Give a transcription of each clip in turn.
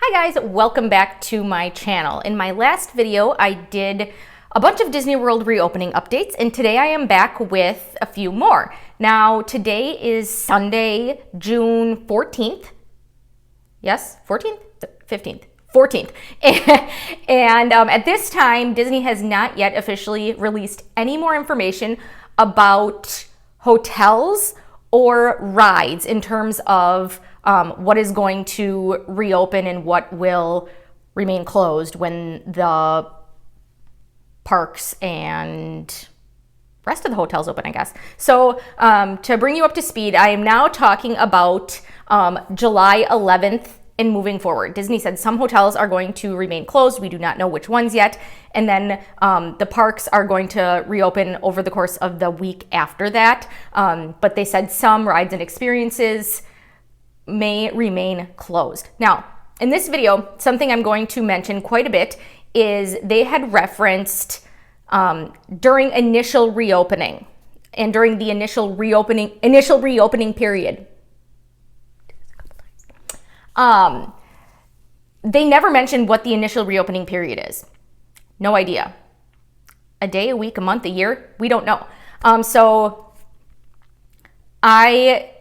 Hi guys, welcome back to my channel. In my last video, I did a bunch of Disney World reopening updates, and today I am back with a few more. Now, today is Sunday, June 14th. Yes, 14th? 15th. 14th. And at this time, Disney has not yet officially released any more information about hotels or rides in terms of what is going to reopen and what will remain closed when the parks and rest of the hotels open, I guess. So to bring you up to speed, I am now talking about July 11th and moving forward. Disney said some hotels are going to remain closed. We do not know which ones yet. And then the parks are going to reopen over the course of the week after that. But they said some rides and experiences may remain closed. Now, in this video, something I'm going to mention quite a bit is they had referenced during initial reopening and during the initial reopening period. They never mentioned what the initial reopening period is. No idea. A day, a week, a month, a year? We don't know. So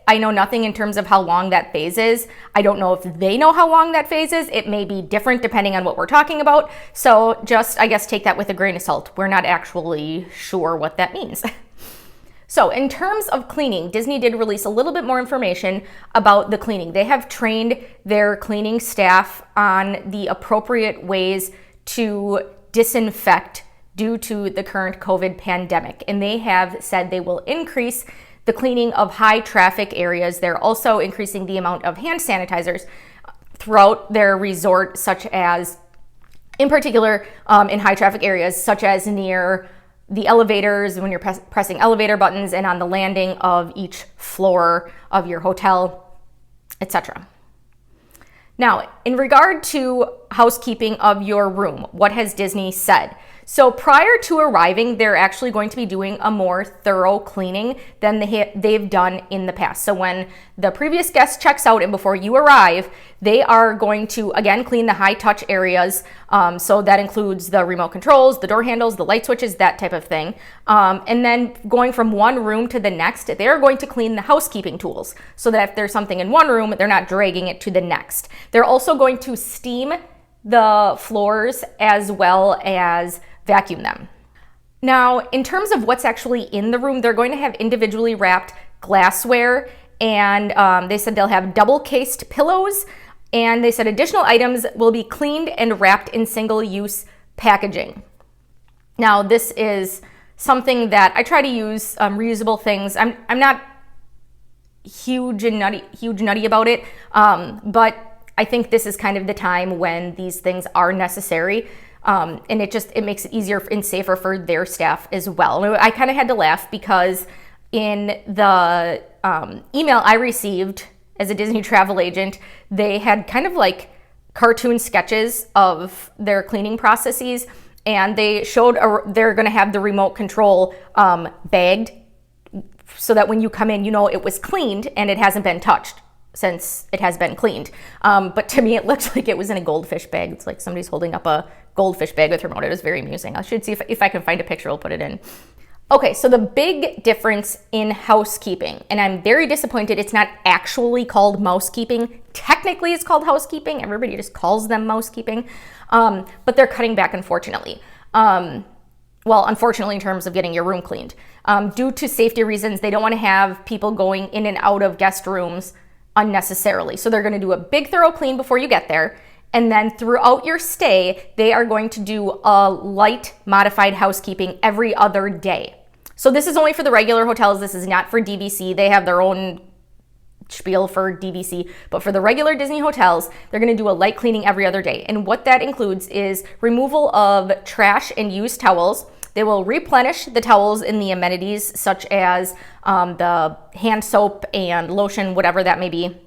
I know nothing in terms of how long that phase is. I don't know if they know how long that phase is. It may be different depending on what we're talking about. So just, I guess, take that with a grain of salt. We're not actually sure what that means. So in terms of cleaning, Disney did release a little bit more information about the cleaning. They have trained their cleaning staff on the appropriate ways to disinfect due to the current COVID pandemic. And they have said they will increase the cleaning of high traffic areas. They're also increasing the amount of hand sanitizers throughout their resort, such as, in particular, in high traffic areas, such as near the elevators, when you're pressing elevator buttons, and on the landing of each floor of your hotel, etc. Now, in regard to housekeeping of your room, what has Disney said? So prior to arriving, they're actually going to be doing a more thorough cleaning than they've done in the past. So when the previous guest checks out and before you arrive, they are going to, again, clean the high touch areas. So that includes the remote controls, the door handles, the light switches, that type of thing. And then going from one room to the next, they're going to clean the housekeeping tools so that if there's something in one room, they're not dragging it to the next. They're also going to steam the floors as well as vacuum them. Now, in terms of what's actually in the room, they're going to have individually wrapped glassware, and they said they'll have double cased pillows, and they said additional items will be cleaned and wrapped in single-use packaging. Now, this is something that I try to use reusable things. I'm not huge nutty about it, but I think this is kind of the time when these things are necessary. And it makes it easier and safer for their staff as well. I kind of had to laugh because in the email I received as a Disney travel agent, they had kind of like cartoon sketches of their cleaning processes, and they showed they're going to have the remote control bagged so that when you come in, you know it was cleaned and it hasn't been touched since it has been cleaned. But to me, it looked like it was in a goldfish bag. It's like somebody's holding up a goldfish bag with remote. It was very amusing. I should see if I can find a picture, I'll put it in. Okay, so the big difference in housekeeping, and I'm very disappointed it's not actually called mousekeeping. Technically it's called housekeeping. Everybody just calls them mousekeeping, but they're cutting back, unfortunately. Well, unfortunately, in terms of getting your room cleaned. Due to safety reasons, they don't want to have people going in and out of guest rooms unnecessarily. So they're going to do a big thorough clean before you get there. And then throughout your stay, they are going to do a light modified housekeeping every other day. So this is only for the regular hotels. This is not for DVC. They have their own spiel for DVC, but for the regular Disney hotels, they're going to do a light cleaning every other day. And what that includes is removal of trash and used towels. They will replenish the towels in the amenities, such as the hand soap and lotion, whatever that may be.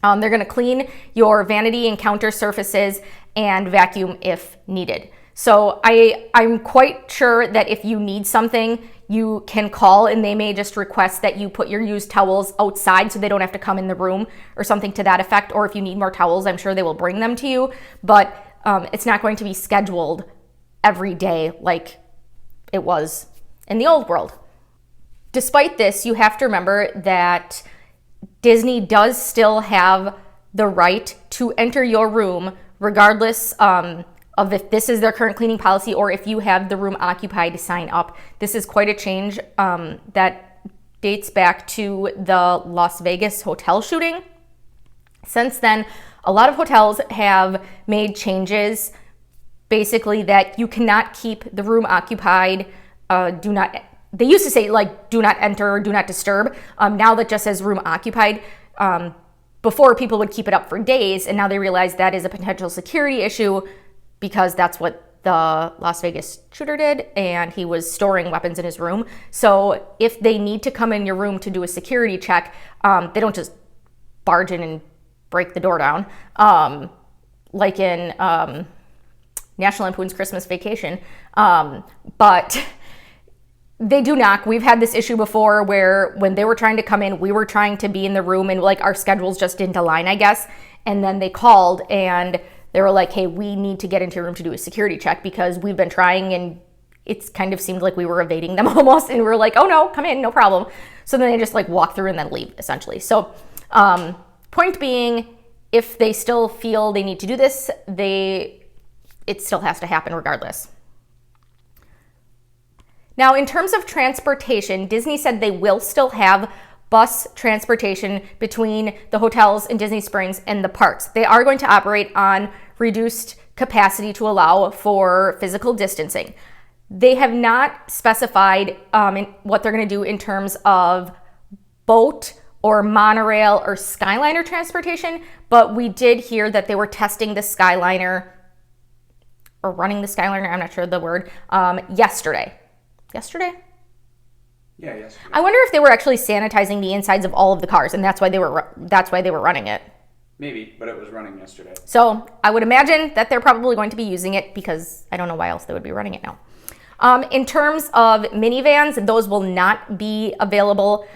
They're going to clean your vanity and counter surfaces and vacuum if needed. So I'm quite sure that if you need something, you can call and they may just request that you put your used towels outside so they don't have to come in the room or something to that effect. Or if you need more towels, I'm sure they will bring them to you, but it's not going to be scheduled every day like it was in the old world. Despite this, you have to remember that Disney does still have the right to enter your room regardless of if this is their current cleaning policy or if you have the room occupied to sign up. This is quite a change that dates back to the Las Vegas hotel shooting. Since then, a lot of hotels have made changes, basically that you cannot keep the room occupied, they used to say like do not enter or do not disturb. Now that just says room occupied. Before people would keep it up for days, and now they realize that is a potential security issue because that's what the Las Vegas shooter did, and he was storing weapons in his room. So if they need to come in your room to do a security check, they don't just barge in and break the door down, like in National Lampoon's Christmas Vacation. But they do knock. We've had this issue before where when they were trying to come in, we were trying to be in the room and like our schedules just didn't align, I guess. And then they called and they were like, hey, we need to get into your room to do a security check because we've been trying and it's kind of seemed like we were evading them almost. And we were like, oh no, come in, no problem. So then they just like walk through and then leave essentially. So point being, if they still feel they need to do this, it still has to happen regardless. Now, in terms of transportation, Disney said they will still have bus transportation between the hotels in Disney Springs and the parks. They are going to operate on reduced capacity to allow for physical distancing. They have not specified what they're going to do in terms of boat or monorail or Skyliner transportation, but we did hear that they were testing the Skyliner or running the Skyliner, I'm not sure the word, yesterday. Yesterday? Yeah, yesterday. I wonder if they were actually sanitizing the insides of all of the cars, and that's why they were running it. Maybe, but it was running yesterday. So I would imagine that they're probably going to be using it because I don't know why else they would be running it now. In terms of minivans, those will not be available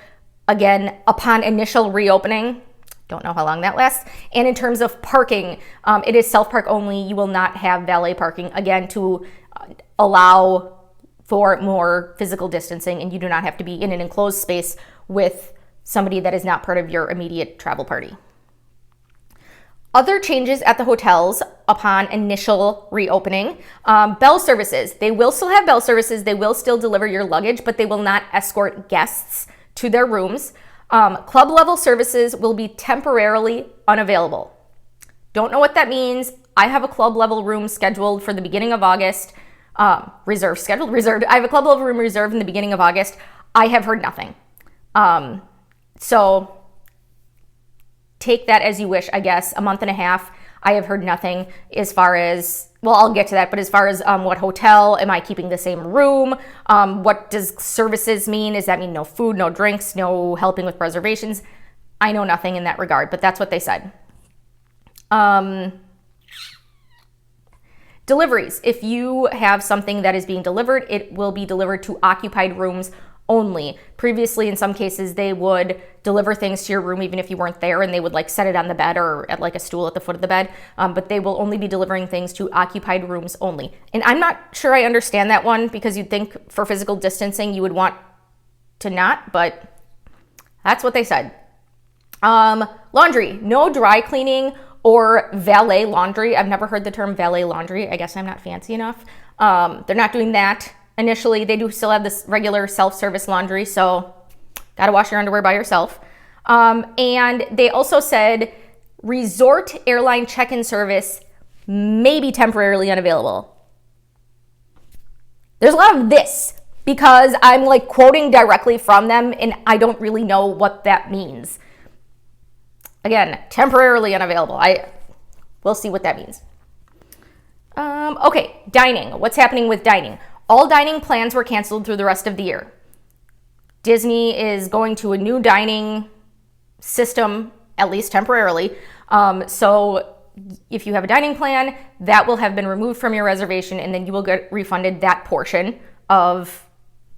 again upon initial reopening. Don't know how long that lasts. And in terms of parking, it is self-park only. You will not have valet parking, again, to allow for more physical distancing, and you do not have to be in an enclosed space with somebody that is not part of your immediate travel party. Other changes at the hotels upon initial reopening. Bell services. They will still have bell services. They will still deliver your luggage, but they will not escort guests to their rooms. Club level services will be temporarily unavailable. Don't know what that means. I have a club level room scheduled for the beginning of August. Reserved. I have a club level room reserved in the beginning of August. I have heard nothing. So take that as you wish, I guess. A month and a half, I have heard nothing as far as, well, I'll get to that, but as far as what hotel, am I keeping the same room? What does services mean? Does that mean no food, no drinks, no helping with reservations? I know nothing in that regard, but that's what they said. Deliveries. If you have something that is being delivered, it will be delivered to occupied rooms only. Previously, in some cases, they would deliver things to your room even if you weren't there, and they would like set it on the bed or at like a stool at the foot of the bed, but they will only be delivering things to occupied rooms only. And I'm not sure I understand that one because you'd think for physical distancing you would want to not, but that's what they said. Laundry. No dry cleaning or valet laundry. I've never heard the term valet laundry. I guess I'm not fancy enough. They're not doing that initially. They do still have this regular self-service laundry, so gotta wash your underwear by yourself. And they also said resort airline check-in service may be temporarily unavailable. There's a lot of this because I'm like quoting directly from them and I don't really know what that means. Again, temporarily unavailable. We'll see what that means. Okay, dining. What's happening with dining? All dining plans were canceled through the rest of the year. Disney is going to a new dining system, at least temporarily. So if you have a dining plan, that will have been removed from your reservation and then you will get refunded that portion of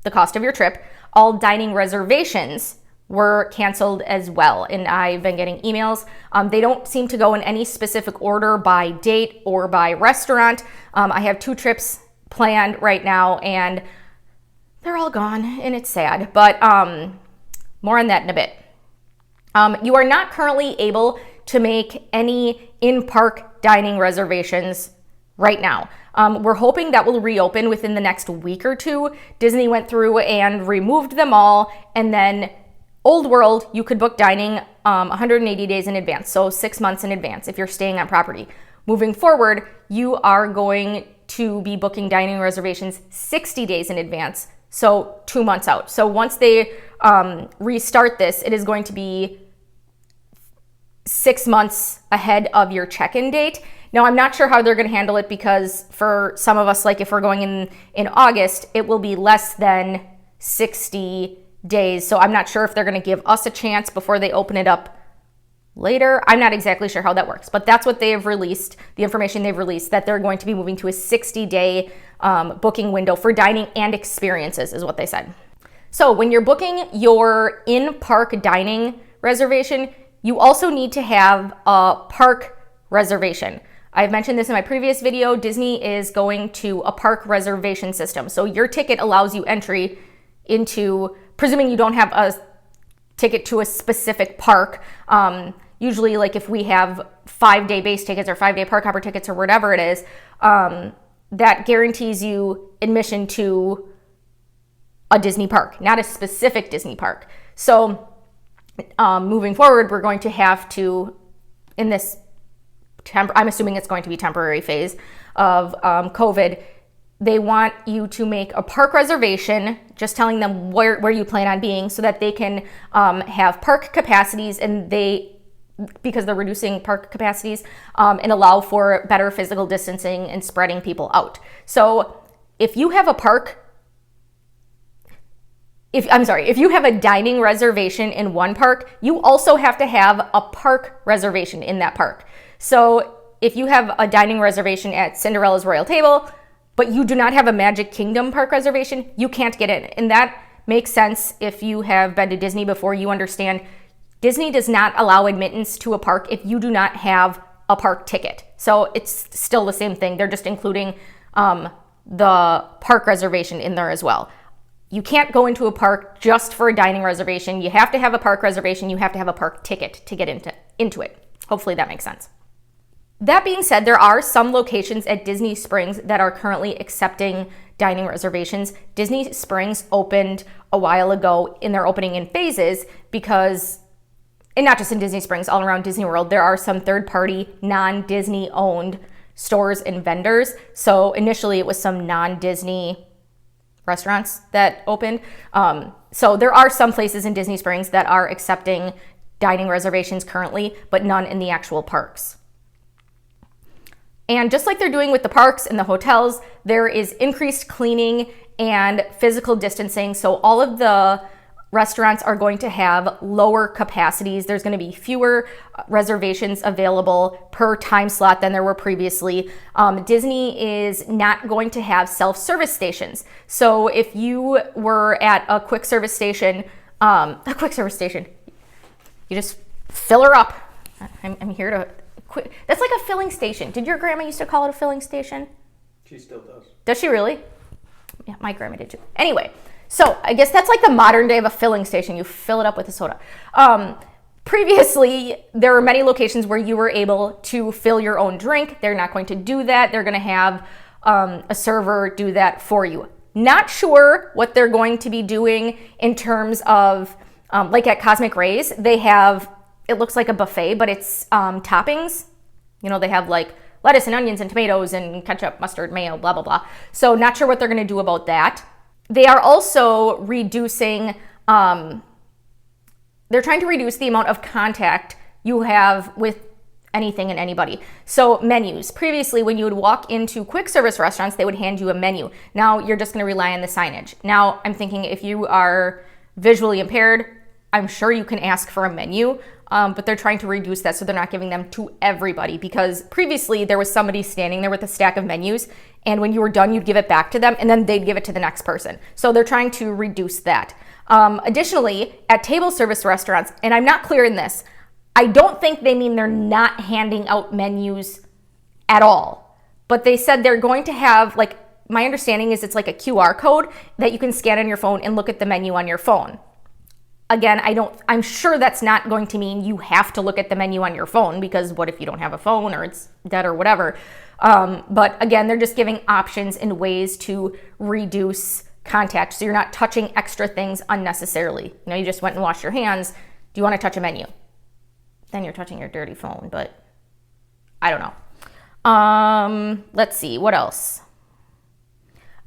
the cost of your trip. All dining reservations were canceled as well. And I've been getting emails. They don't seem to go in any specific order by date or by restaurant. I have 2 trips planned right now and they're all gone and it's sad, but more on that in a bit. You are not currently able to make any in-park dining reservations right now. We're hoping that will reopen within the next week or 2. Disney went through and removed them all, and then Old World, you could book dining 180 days in advance, so 6 months in advance if you're staying on property. Moving forward, you are going to be booking dining reservations 60 days in advance, so 2 months out. So once they restart this, it is going to be 6 months ahead of your check-in date. Now, I'm not sure how they're going to handle it because for some of us, like if we're going in August, it will be less than 60 days. So I'm not sure if they're going to give us a chance before they open it up later. I'm not exactly sure how that works, but that's what they have released, the information they've released, that they're going to be moving to a 60-day booking window for dining and experiences is what they said. So when you're booking your in-park dining reservation, you also need to have a park reservation. I've mentioned this in my previous video. Disney is going to a park reservation system. So your ticket allows you entry into, presuming you don't have a ticket to a specific park. Usually, like if we have 5-day base tickets or 5-day park hopper tickets or whatever it is, that guarantees you admission to a Disney park, not a specific Disney park. So moving forward, we're going to have to, in this I'm assuming it's going to be temporary phase of COVID, they want you to make a park reservation, just telling them where you plan on being so that they can have park capacities, and because they're reducing park capacities and allow for better physical distancing and spreading people out. So if you have a if you have a dining reservation in one park, you also have to have a park reservation in that park. So if you have a dining reservation at Cinderella's Royal Table, but you do not have a Magic Kingdom park reservation, you can't get in. And that makes sense if you have been to Disney before. You understand Disney does not allow admittance to a park if you do not have a park ticket. So it's still the same thing. They're just including the park reservation in there as well. You can't go into a park just for a dining reservation. You have to have a park reservation. You have to have a park ticket to get into it. Hopefully that makes sense. That being said, there are some locations at Disney Springs that are currently accepting dining reservations. Disney Springs opened a while ago, and they're opening in phases because, and not just in Disney Springs, all around Disney World, there are some third-party, non-Disney owned stores and vendors. So initially it was some non-Disney restaurants that opened. So there are some places in Disney Springs that are accepting dining reservations currently, but none in the actual parks. And just like they're doing with the parks and the hotels, there is increased cleaning and physical distancing. So all of the restaurants are going to have lower capacities. There's going to be fewer reservations available per time slot than there were previously. Disney is not going to have self-service stations. So if you were at a quick service station, you just fill her up. I'm here to quit. That's like a filling station. Did your grandma used to call it a filling station? She still does. Does she really? Yeah, my grandma did too. Anyway, so I guess that's like the modern day of a filling station. You fill it up with a soda. Previously, there were many locations where you were able to fill your own drink. They're not going to do that. They're going to have a server do that for you. Not sure what they're going to be doing in terms of, like at Cosmic Rays, they have, it looks like a buffet, but it's toppings. You know, they have like lettuce and onions and tomatoes and ketchup, mustard, mayo, blah, blah, blah. So not sure what they're going to do about that. They are also reducing, they're trying to reduce the amount of contact you have with anything and anybody. So menus. Previously, when you would walk into quick service restaurants, they would hand you a menu. Now you're just going to rely on the signage. Now I'm thinking if you are visually impaired, I'm sure you can ask for a menu. but they're trying to reduce that so they're not giving them to everybody, because previously there was somebody standing there with a stack of menus, and when you were done, you'd give it back to them and then they'd give it to the next person. So they're trying to reduce that. Additionally, at table service restaurants, and I'm not clear in this, I don't think they mean they're not handing out menus at all, but they said they're going to have, like, my understanding is it's like a QR code that you can scan on your phone and look at the menu on your phone. Again, I'm sure that's not going to mean you have to look at the menu on your phone, because what if you don't have a phone or it's dead or whatever? But again, they're just giving options and ways to reduce contact, so you're not touching extra things unnecessarily. You just went and washed your hands. Do you want to touch a menu? Then you're touching your dirty phone, but I don't know. Let's see, what else?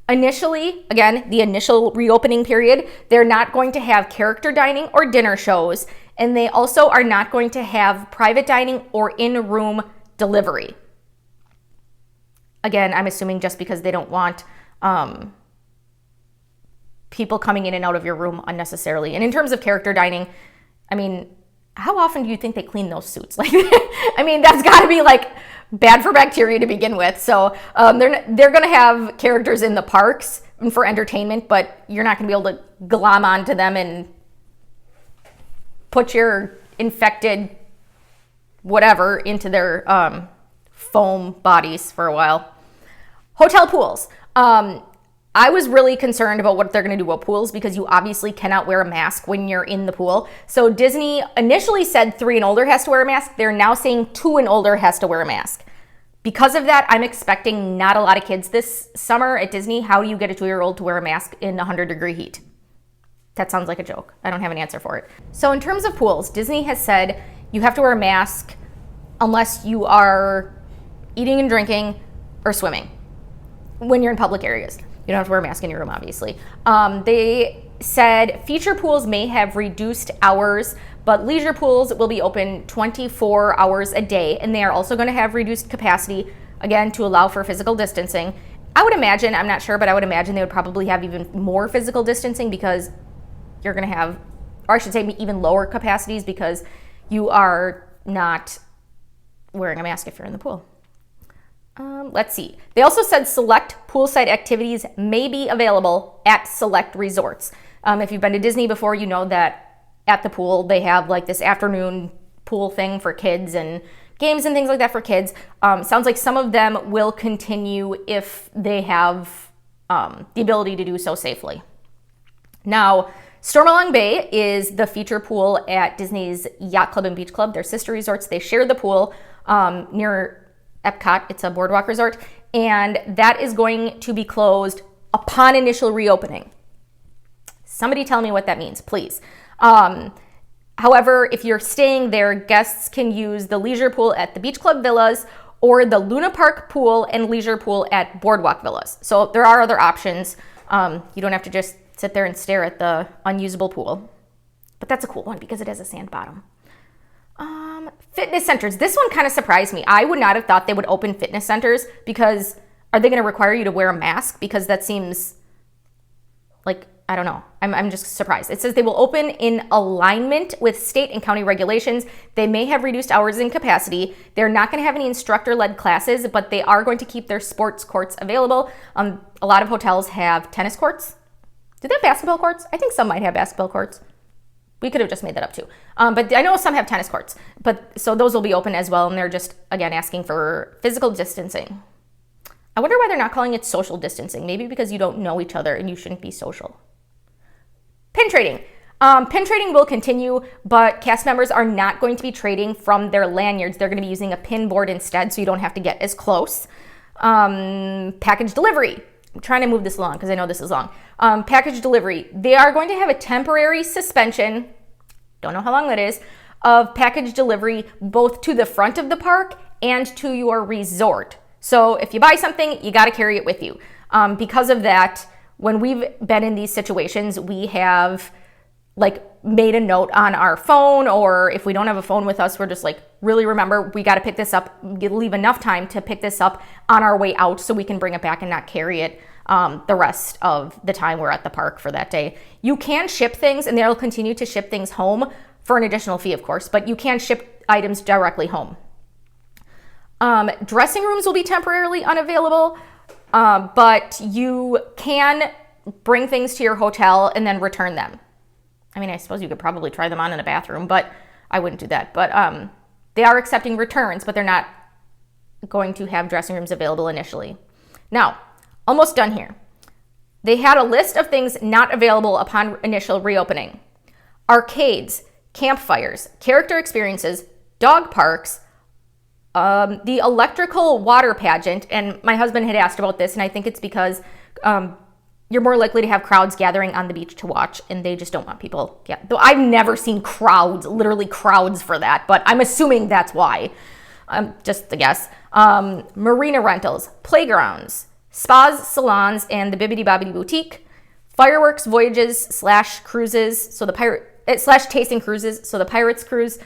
Initially, again, the initial reopening period, they're not going to have character dining or dinner shows, and they also are not going to have private dining or in-room delivery. Again, I'm assuming just because they don't want people coming in and out of your room unnecessarily. And in terms of character dining, I mean, how often do you think they clean those suits? Like, I mean, that's got to be like bad for bacteria to begin with. So they're going to have characters in the parks for entertainment, but you're not going to be able to glom onto them and put your infected whatever into their foam bodies for a while. Hotel pools. I was really concerned about what they're going to do with pools, because you obviously cannot wear a mask when you're in the pool. So Disney initially said 3 and older has to wear a mask. They're now saying 2 and older has to wear a mask. Because of that, I'm expecting not a lot of kids this summer at Disney. How do you get a 2-year-old to wear a mask in 100-degree heat? That sounds like a joke. I don't have an answer for it. So in terms of pools, Disney has said you have to wear a mask unless you are eating and drinking or swimming when you're in public areas. You don't have to wear a mask in your room, obviously. They said feature pools may have reduced hours, but leisure pools will be open 24 hours a day, and they are also going to have reduced capacity, again, to allow for physical distancing. I would imagine, I'm not sure, but I would imagine they would probably have even more physical distancing, because you're going to have, or I should say even lower capacities, because you are not wearing a mask if you're in the pool. Let's see. They also said select poolside activities may be available at select resorts. If you've been to Disney before, you know that at the pool they have like this afternoon pool thing for kids and games and things like that for kids. Sounds like some of them will continue if they have the ability to do so safely. Now, Stormalong Bay is the feature pool at Disney's Yacht Club and Beach Club. They're sister resorts. They share the pool near Epcot. It's a boardwalk resort, and that is going to be closed upon initial reopening. Somebody tell me what that means, please. However, if you're staying there, guests can use the leisure pool at the Beach Club Villas or the Luna Park pool and leisure pool at Boardwalk Villas. So there are other options. You don't have to just sit there and stare at the unusable pool. But that's a cool one because it has a sand bottom. Fitness centers. This one kind of surprised me. I would not have thought they would open fitness centers, because are they going to require you to wear a mask? Because that seems like, I don't know. I'm just surprised. It says they will open in alignment with state and county regulations. They may have reduced hours and capacity. They're not going to have any instructor-led classes, but they are going to keep their sports courts available. A lot of hotels have tennis courts. Do they have basketball courts? I think some might have basketball courts. We could have just made that up too. But I know some have tennis courts. So those will be open as well, and they're just, again, asking for physical distancing. I wonder why they're not calling it social distancing. Maybe because you don't know each other and you shouldn't be social. Pin trading. Pin trading will continue, but cast members are not going to be trading from their lanyards. They're going to be using a pin board instead, so you don't have to get as close. Package delivery. I'm trying to move this along because I know this is long. Package delivery. They are going to have a temporary suspension, don't know how long that is, of package delivery both to the front of the park and to your resort. So if you buy something, you got to carry it with you. Because of that, when we've been in these situations, we have made a note on our phone, or if we don't have a phone with us, we're just really remember we got to pick this up, leave enough time to pick this up on our way out so we can bring it back and not carry it the rest of the time we're at the park for that day. You can ship things, and they'll continue to ship things home for an additional fee, of course, but you can ship items directly home. Dressing rooms will be temporarily unavailable, but you can bring things to your hotel and then return them. I mean, I suppose you could probably try them on in a bathroom, but I wouldn't do that. But they are accepting returns, but they're not going to have dressing rooms available initially. Now, almost done here. They had a list of things not available upon initial reopening. Arcades, campfires, character experiences, dog parks, the electrical water pageant, and my husband had asked about this, and I think it's because you're more likely to have crowds gathering on the beach to watch, and they just don't want people. Yeah, though I've never seen crowds, literally crowds for that, but I'm assuming that's why. Just a guess. Marina rentals, playgrounds, spas, salons, and the Bibbidi Bobbidi Boutique, fireworks voyages / cruises, so the / tasting cruises, so the Pirates cruise,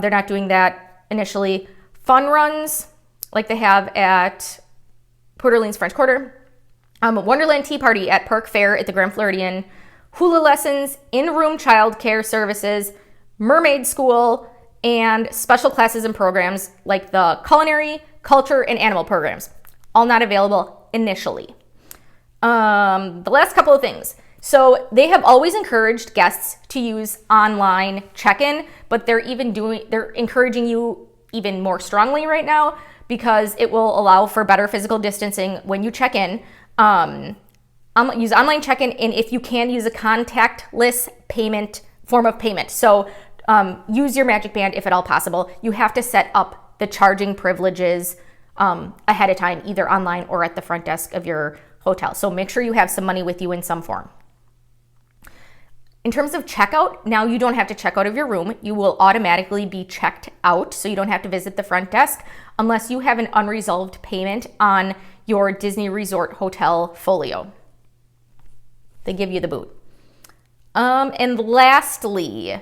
they're not doing that initially. Fun runs, like they have at Port Orleans French Quarter, Wonderland Tea Party at Park Fair at the Grand Floridian, hula lessons, in-room childcare services, mermaid school, and special classes and programs like the culinary, culture, and animal programs. All not available initially. The last couple of things. So they have always encouraged guests to use online check-in, but they're encouraging you even more strongly right now because it will allow for better physical distancing when you check in. Use online check-in, and if you can, use a contactless form of payment. So use your Magic Band if at all possible. You have to set up the charging privileges ahead of time, either online or at the front desk of your hotel. So make sure you have some money with you in some form. In terms of checkout, now you don't have to check out of your room. You will automatically be checked out, so you don't have to visit the front desk unless you have an unresolved payment on your Disney Resort Hotel folio. They give you the boot. And lastly,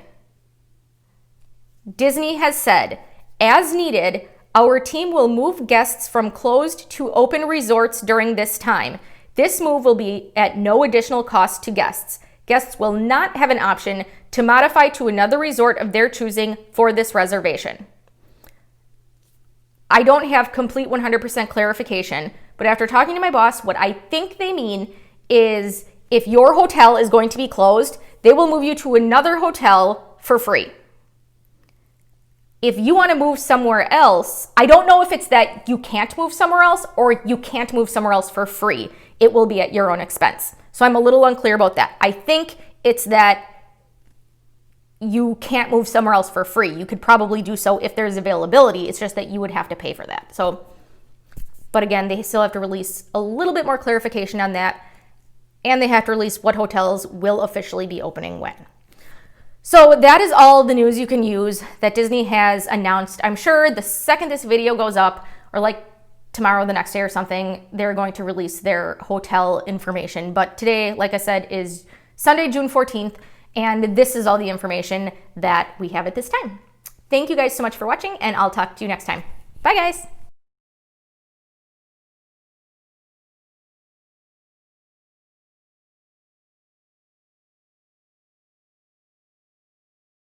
Disney has said, as needed, our team will move guests from closed to open resorts during this time. This move will be at no additional cost to guests. Guests will not have an option to modify to another resort of their choosing for this reservation. I don't have complete 100% clarification, but after talking to my boss, what I think they mean is if your hotel is going to be closed, they will move you to another hotel for free. If you want to move somewhere else, I don't know if it's that you can't move somewhere else or you can't move somewhere else for free. It will be at your own expense. So I'm a little unclear about that. I think it's that you can't move somewhere else for free. You could probably do so if there's availability. It's just that you would have to pay for that. So, but again, they still have to release a little bit more clarification on that. And they have to release what hotels will officially be opening when. So that is all the news you can use that Disney has announced. I'm sure the second this video goes up, or like tomorrow, the next day or something, they're going to release their hotel information. But today, like I said, is Sunday, June 14th, and this is all the information that we have at this time. Thank you guys so much for watching, and I'll talk to you next time. Bye, guys.